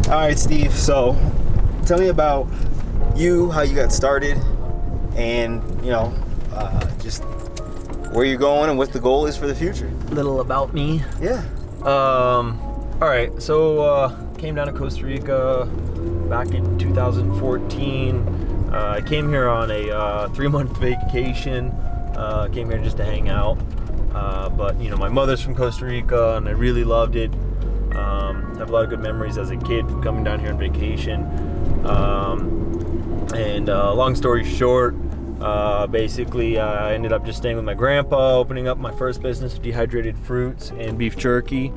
All right, Steve. So, tell me about you, how you got started, and just where you're going and what the goal is for the future. Little about me. Yeah. All right. So came down to Costa Rica back in 2014. I came here on a 3-month vacation. Came here just to hang out. But my mother's from Costa Rica, and I really loved it. Have a lot of good memories as a kid coming down here on vacation. And long story short, basically I ended up just staying with my grandpa, opening up my first business of dehydrated fruits and beef jerky.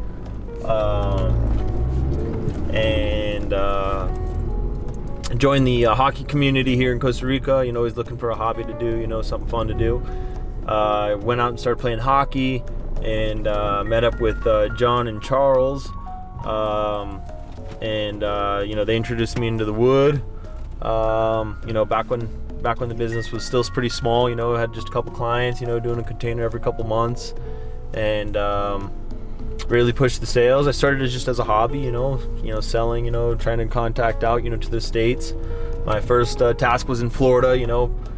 And joined the hockey community here in Costa Rica. Always looking for a hobby to do, something fun to do. Went out and started playing hockey, and met up with John and Charles. They introduced me into the wood. Back when the business was still pretty small, I had just a couple clients, doing a container every couple months, and really pushed the sales. I started just as a hobby, selling, trying to contact out, to the States. My first task was in Florida,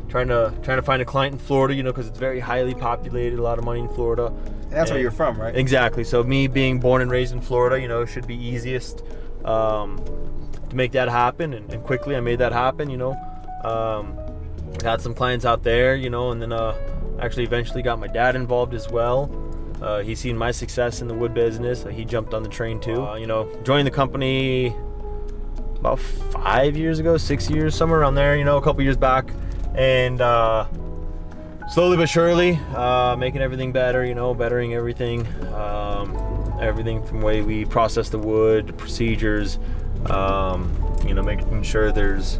trying to find a client in Florida, because it's very highly populated, a lot of money in Florida. And that's where you're from, right? Exactly. So me being born and raised in Florida, should be easiest to make that happen, and quickly I made that happen. Had some clients out there, and then actually eventually got my dad involved as well. He's seen my success in the wood business. He jumped on the train too. Joined the company about 5 years ago, 6 years, somewhere around there, a couple years back. And slowly but surely, making everything better, bettering everything. Everything from the way we process the wood, procedures, making sure there's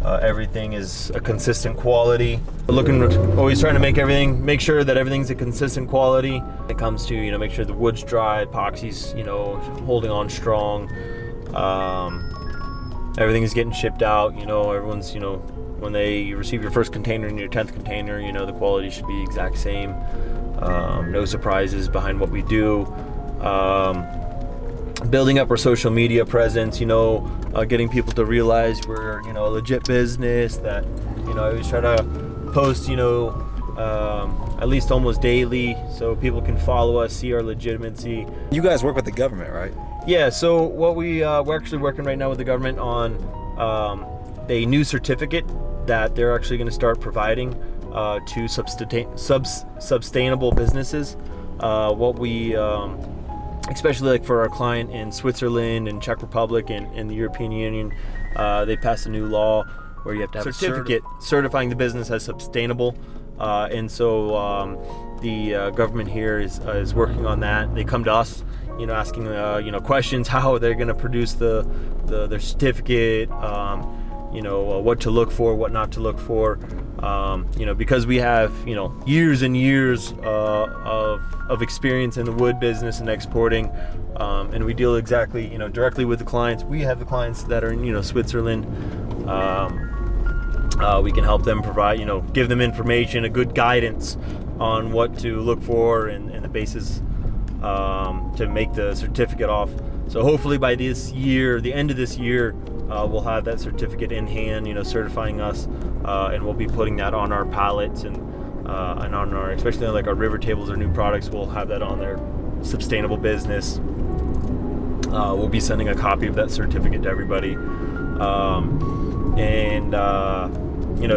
everything is a consistent quality. Always trying to make sure that everything's a consistent quality. When it comes to, make sure the wood's dry, epoxy's, holding on strong. Everything is getting shipped out, everyone's, when they receive your first container and your 10th container, the quality should be the exact same. No surprises behind what we do. Building up our social media presence, getting people to realize we're, a legit business, that, I always try to post, at least almost daily, so people can follow us, see our legitimacy. You guys work with the government, right? Yeah, so what we're actually working right now with the government on a new certificate that they're actually going to start providing to sustainable businesses. Especially like for our client in Switzerland and Czech Republic and the European Union, they passed a new law where you have to have a certificate certifying the business as sustainable. And so the government here is working on that. They come to us, asking questions, how they're going to produce their certificate, what to look for, what not to look for, because we have, years and years of experience in the wood business and exporting, and we deal directly with the clients. We have the clients that are in, Switzerland. We can help them provide, give them information, a good guidance on what to look for and the basis to make the certificate off. So hopefully by this year, the end of this year, we'll have that certificate in hand, certifying us, and we'll be putting that on our pallets and on our, especially like our river tables or new products, we'll have that on there. Sustainable business. We'll be sending a copy of that certificate to everybody,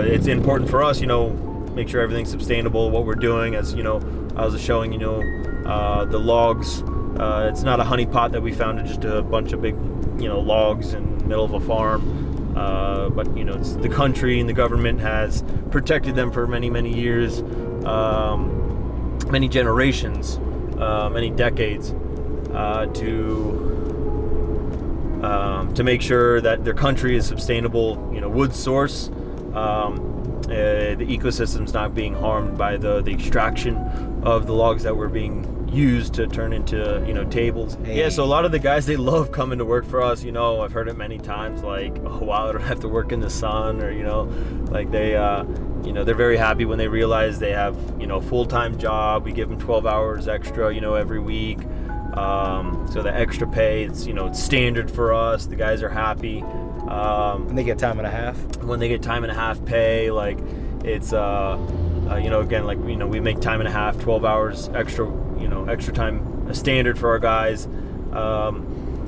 it's important for us, make sure everything's sustainable. What we're doing, as I was showing, the logs. It's not a honey pot that we found, it's just a bunch of big, logs in the middle of a farm. But it's the country and the government has protected them for many, many years, many generations, many decades, to make sure that their country is sustainable, wood source. The ecosystem's not being harmed by the extraction of the logs that were being used to turn into tables. Yeah, so a lot of the guys, they love coming to work for us. I've heard it many times, like, oh wow, I don't have to work in the sun, or like they they're very happy when they realize they have full-time job. We give them 12 hours extra every week. So the extra pay, it's standard for us. The guys are happy. And they get time and a half. When they get time and a half pay, like it's again, like we make time and a half, 12 hours extra time, a standard for our guys.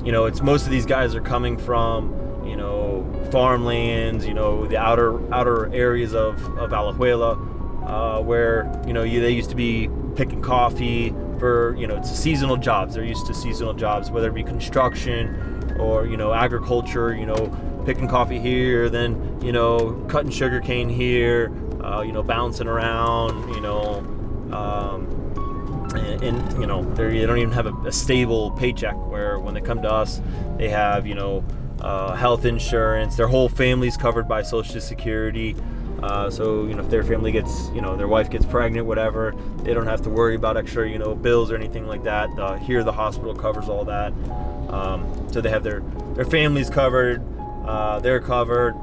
It's most of these guys are coming from farmlands, the outer areas of Alajuela, where they used to be picking coffee for it's seasonal jobs. They're used to seasonal jobs, whether it be construction or agriculture, picking coffee here, then cutting sugarcane here, bouncing around, and they don't even have a stable paycheck, where when they come to us they have health insurance. Their whole family's covered by Social Security. So if their family gets their wife gets pregnant, whatever, they don't have to worry about extra bills or anything like that. Here the hospital covers all that. So they have their families covered. They're covered.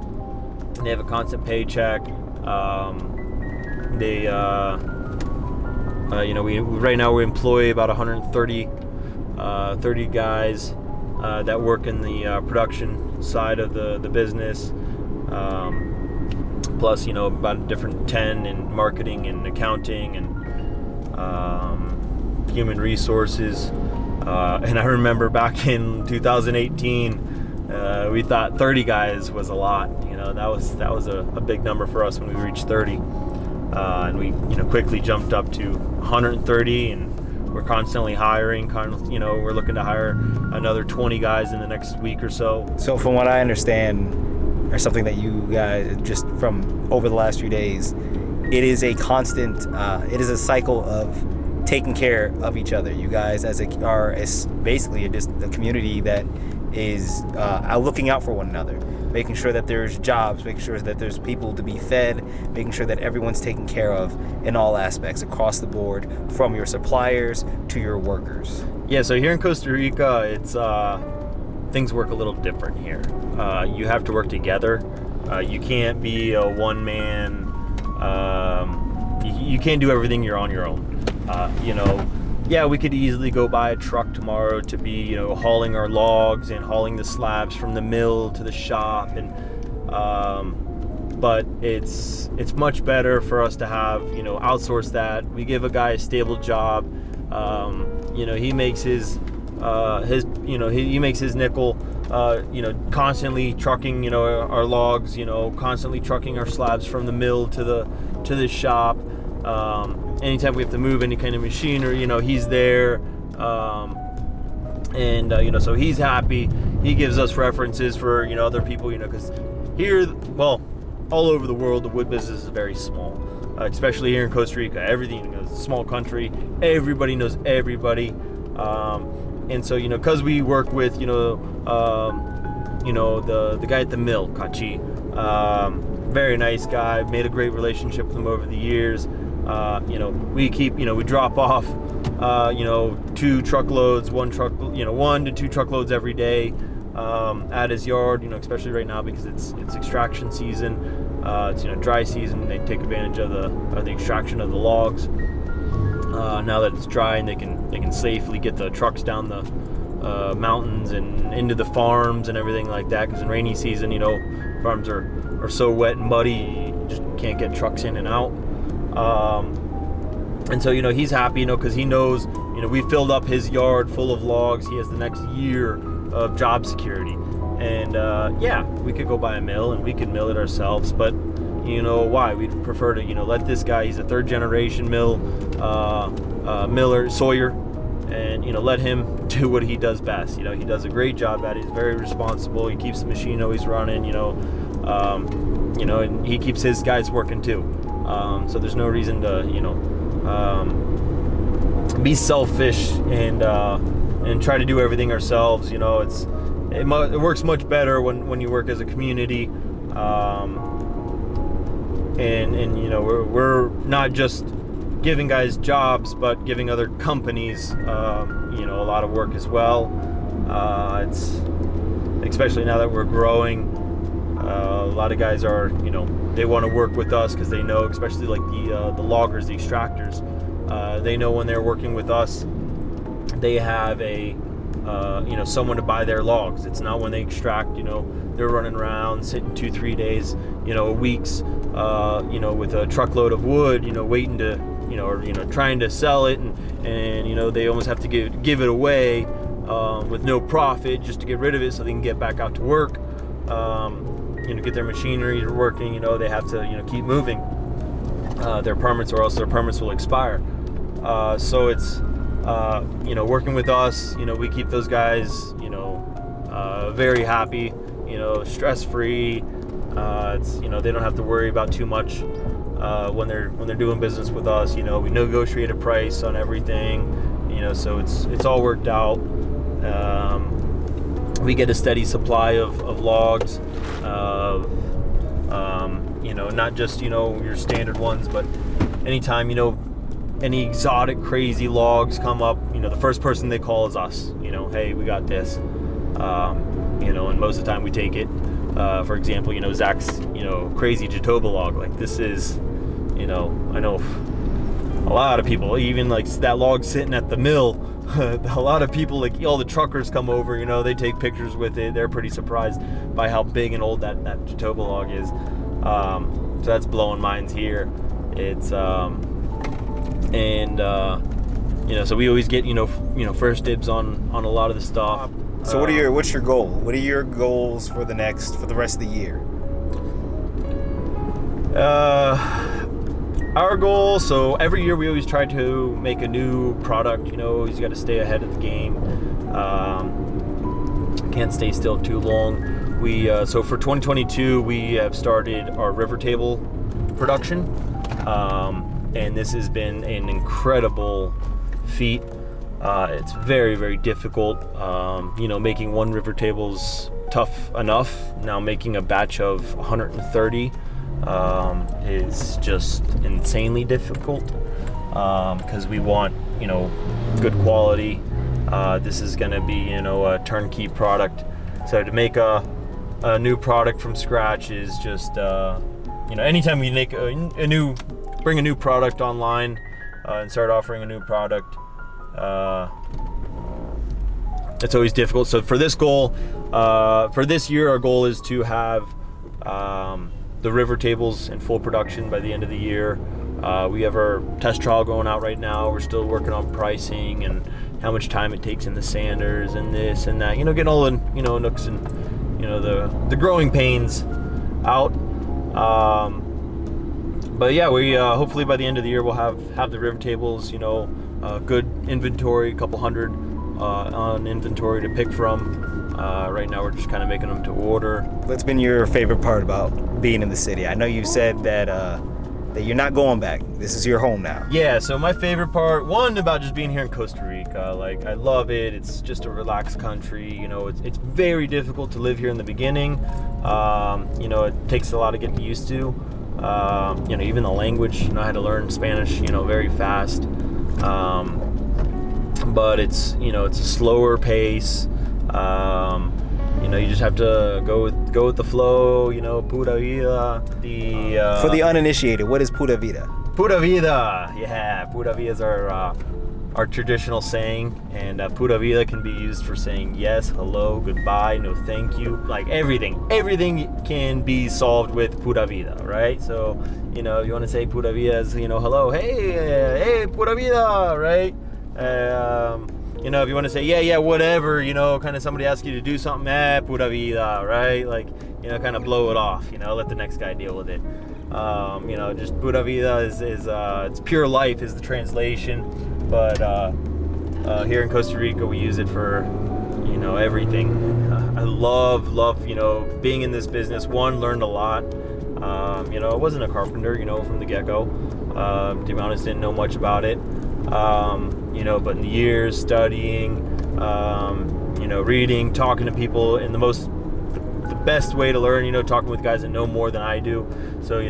They have a constant paycheck. We right now we employ about 130 30 guys that work in the production side of the business. Plus, about a different 10 in marketing and accounting and human resources. And I remember back in 2018, we thought 30 guys was a lot. That was a big number for us when we reached 30. And we quickly jumped up to 130, and we're constantly hiring. We're looking to hire another 20 guys in the next week or so. So from what I understand, or something that you guys, just from over the last few days, it is a constant, it is a cycle of taking care of each other. You guys are basically just a community that is looking out for one another, making sure that there's jobs, making sure that there's people to be fed, making sure that everyone's taken care of in all aspects across the board, from your suppliers to your workers. Yeah, so here in Costa Rica, it's things work a little different here. You have to work together. You can't be a one-man. You can't do everything you're on your own. Yeah, we could easily go buy a truck tomorrow to be, hauling our logs and hauling the slabs from the mill to the shop, and but it's much better for us to have, outsource that. We give a guy a stable job. He makes his he makes his nickel, constantly trucking, our logs, constantly trucking our slabs from the mill to the shop. Anytime we have to move any kind of machinery, he's there. So he's happy. He gives us references for, other people, because here, well, all over the world, the wood business is very small, especially here in Costa Rica. Everything, it's a small country. Everybody knows everybody. And so, because we work with, the guy at the mill, Kachi, very nice guy, made a great relationship with him over the years. We keep, we drop off, 2 truckloads, 1 to 2 truckloads every day, at his yard, especially right now because it's extraction season. It's, dry season. They take advantage of the extraction of the logs. Now that it's dry, and they can safely get the trucks down the mountains and into the farms and everything like that. Because in rainy season, farms are so wet and muddy, you just can't get trucks in and out. And so he's happy, because he knows we filled up his yard full of logs. He has the next year of job security. And yeah, we could go buy a mill and we could mill it ourselves, but why? We'd prefer to, let this guy, he's a 3rd generation miller, sawyer, and, let him do what he does best. He does a great job at it. He's very responsible. He keeps the machine always running, and he keeps his guys working too. So there's no reason to, be selfish and try to do everything ourselves. It works much better when you work as a community. We're not just giving guys jobs, but giving other companies, a lot of work as well. It's especially now that we're growing. A lot of guys are, they want to work with us because they know, especially like the loggers, the extractors. They know when they're working with us, they have a someone to buy their logs. It's not when they extract, they're running around sitting 2-3 days, weeks, with a truckload of wood, waiting to, or trying to sell it, and they almost have to give it away with no profit just to get rid of it so they can get back out to work, get their machinery working. They have to keep moving their permits, or else their permits will expire. So it's working with us, we keep those guys very happy, stress-free. It's they don't have to worry about too much when they're doing business with us. We negotiate a price on everything, so it's all worked out. We get a steady supply of logs, not just your standard ones, but anytime any exotic crazy logs come up, the first person they call is us. Hey, we got this, and most of the time we take it. For example, Zach's crazy Jatoba log, like this is, I know a lot of people, even like that log sitting at the mill, a lot of people, like all the truckers come over, they take pictures with it. They're pretty surprised by how big and old that Jatoba log is. So that's blowing minds here. It's so we always get first dibs on a lot of the stuff. So what's your goal? What are your goals for the rest of the year? Our goal, so every year we always try to make a new product. Always got to stay ahead of the game. Can't stay still too long. So for 2022 we have started our river table production, and this has been an incredible feat. It's very, very difficult. Making one river table's tough enough. Now making a batch of 130 is just insanely difficult, because we want good quality. This is going to be a turnkey product. So to make a new product from scratch is just anytime we make bring a new product online and start offering a new product, it's always difficult. So for this goal, for this year, our goal is to have the river tables in full production by the end of the year. We have our test trial going out right now. We're still working on pricing and how much time it takes in the sanders and this and that, getting all the nooks and the growing pains out. But yeah, we hopefully by the end of the year we'll have the river tables, good inventory, a couple hundred on inventory to pick from. Right now we're just kind of making them to order. What's been your favorite part about being in the city? I know you said that you're not going back. This is your home now. Yeah, so my favorite part, one, about just being here in Costa Rica, like I love it. It's just a relaxed country. It's very difficult to live here in the beginning. It takes a lot to get used to. Even the language, I had to learn Spanish, very fast. But it's a slower pace. You just have to go with the flow. Pura Vida. For the uninitiated, what is Pura Vida? Pura Vida, yeah. Pura Vida is our traditional saying, and Pura Vida can be used for saying yes, hello, goodbye, no thank you, like everything can be solved with Pura Vida, right? So you want to say Pura Vida is hello, hey Pura Vida, right? If you want to say yeah whatever, kind of somebody asks you to do something, Pura Vida, right? Like kind of blow it off, let the next guy deal with it. Just Pura Vida is it's pure life is the translation, but here in Costa Rica we use it for everything. I love being in this business. One, learned a lot. I wasn't a carpenter from the get-go. To be honest, didn't know much about it. But in the years studying, reading, talking to people, in the best way to learn, talking with guys that know more than I do. So,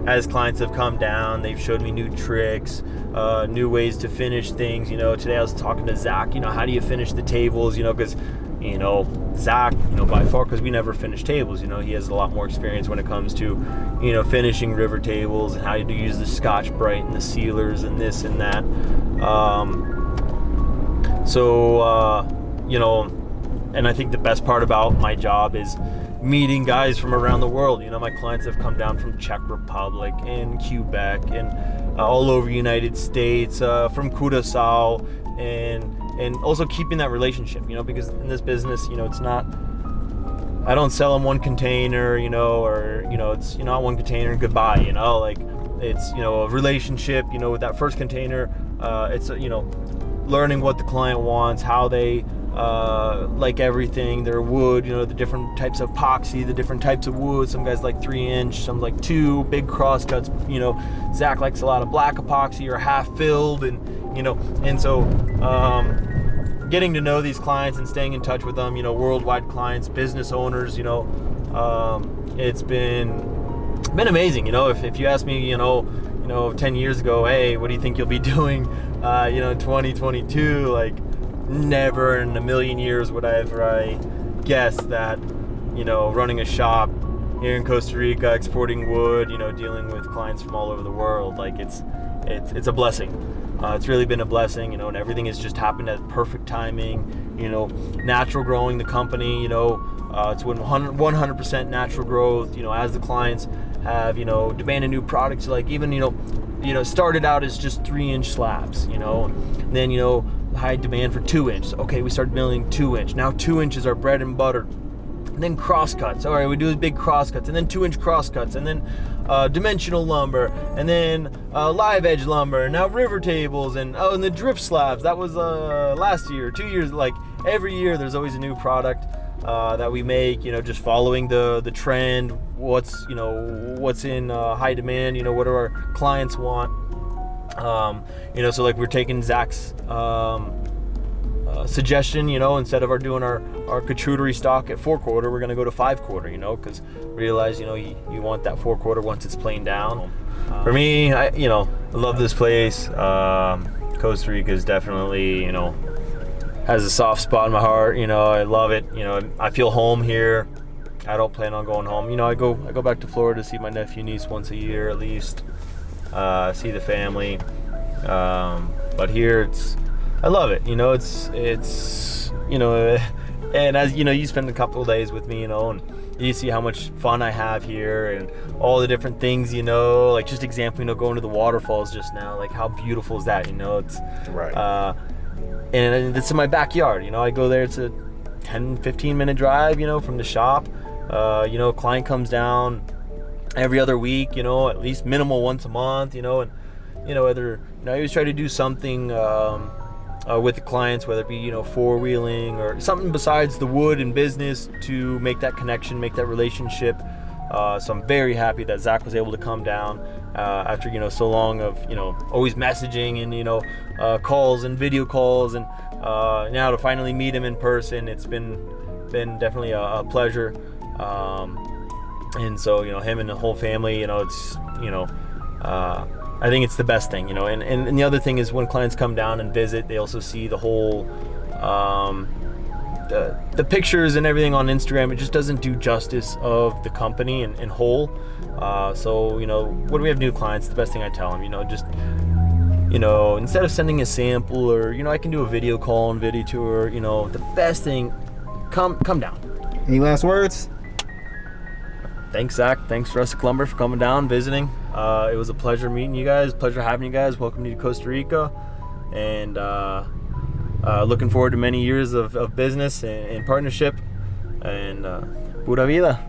as clients have come down, they've showed me new tricks, new ways to finish things. Today I was talking to Zach, how do you finish the tables, because, Zach, by far, because we never finish tables, he has a lot more experience when it comes to, finishing river tables and how to use the Scotch-Brite and the sealers and this and that. So, you know, and I think the best part about my job is meeting guys from around the world. You know, my clients have come down from Czech Republic and Quebec and all over United States, from Curaçao, and also keeping that relationship, you know, because in this business, you know, it's not, I don't sell them one container, you know, or, you know, it's, you know, one container and goodbye, you know, like it's, you know, a relationship, you know, with that first container, it's, you know, learning what the client wants, how they like everything, their wood, you know, the different types of epoxy, the different types of wood. Some guys like 3-inch, some like 2 big cross cuts. You know, Zach likes a lot of black epoxy or half filled, and you know, and so getting to know these clients and staying in touch with them, you know, worldwide clients, business owners, you know, it's been amazing. You know, if you ask me, you know, 10 years ago, hey, what do you think you'll be doing, you know, in 2022, like, never in a million years would I ever guess that, you know, running a shop here in Costa Rica, exporting wood, you know, dealing with clients from all over the world, like it's a blessing. It's really been a blessing, you know, and everything has just happened at perfect timing. You know, natural growing the company, you know, it's 100% natural growth. You know, as the clients have, you know, demanded new products, like even, you know, started out as just 3-inch slabs, you know, and then, you know, high demand for 2-inch. Okay, we started milling 2-inch. Now 2-inch is our bread and butter. And then cross cuts. All right, we do these big cross cuts, and then 2-inch cross cuts, and then dimensional lumber, and then live edge lumber, and now river tables, and the drip slabs. That was last year, 2 years. Like every year, there's always a new product that we make. You know, just following the trend. What's in high demand. You know, what do our clients want. You know, so like we're taking Zach's suggestion, you know, instead of doing our charcuterie stock at 4/4, we're going to go to 5/4, you know, because realize, you know, you want that 4/4 once it's planed down. For me, I love this place. Costa Rica is definitely, you know, has a soft spot in my heart. You know, I love it. You know, I feel home here. I don't plan on going home. You know, I go back to Florida to see my nephew, niece once a year at least. See the family, but here I love it. You know, it's you know, and as you know, you spend a couple of days with me, you know, and you see how much fun I have here and all the different things, you know, like just example, you know, going to the waterfalls just now, like how beautiful is that, you know? It's right. And it's in my backyard, you know. I go there. It's a 10-15 minute drive, you know, from the shop. You know, a client comes down every other week, you know, at least minimal once a month, you know, and you know, whether, you know, I always try to do something with the clients, whether it be, you know, 4-wheeling or something besides the wood and business, to make that connection, make that relationship. So I'm very happy that Zach was able to come down after, you know, so long of, you know, always messaging and, you know, calls and video calls, and now to finally meet him in person, it's been definitely a pleasure. And so, you know, him and the whole family, you know, it's, you know, I think it's the best thing, you know. And the other thing is when clients come down and visit, they also see the whole the pictures and everything on Instagram. It just doesn't do justice of the company in whole. So, you know, when we have new clients, the best thing I tell them, you know, just, you know, instead of sending a sample, or, you know, I can do a video call and video tour, you know, the best thing, come down. Any last words? Thanks, Zach. Thanks, Rustic Lumber, for coming down, visiting. It was a pleasure meeting you guys. Pleasure having you guys. Welcome to Costa Rica. And looking forward to many years of business and partnership. And Pura Vida.